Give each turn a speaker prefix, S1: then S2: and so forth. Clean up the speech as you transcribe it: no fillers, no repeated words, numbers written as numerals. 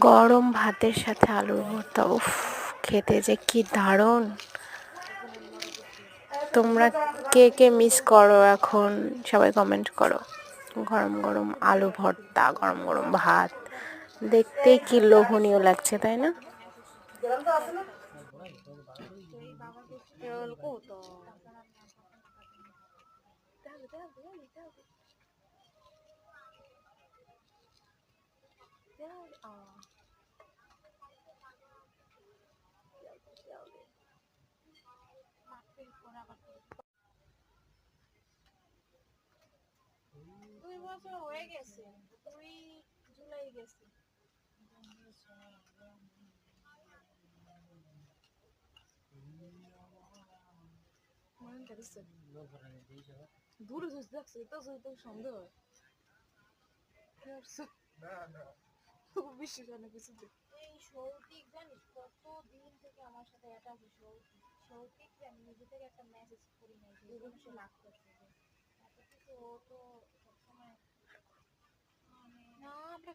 S1: গরম ভাতের সাথে আলুর ভর্তা, উফ, খেতে যে কি দারুণ। তোমরা কে কে মিস করো এখন সবাই কমেন্ট করো। গরম গরম আলু ভর্তা, গরম গরম ভাত, দেখতেই কি লোভনীয় লাগছে, তাই না?
S2: দুই বছর হয়ে গেছে, 2 জুলাই গেছে। দূরে ধরতে লাগছে তো সন্দেহ হয়। বিশ্বাস অনেক কিছু। এই সৌদিক জানিস কতদিন থেকে আমার সাথে এটা আছে। সৌদিক আমি নিজে থেকে একটা মেসেজ করি নাই, সে লাভ করছে এত কিছু। ও তো সবসময় না আমরা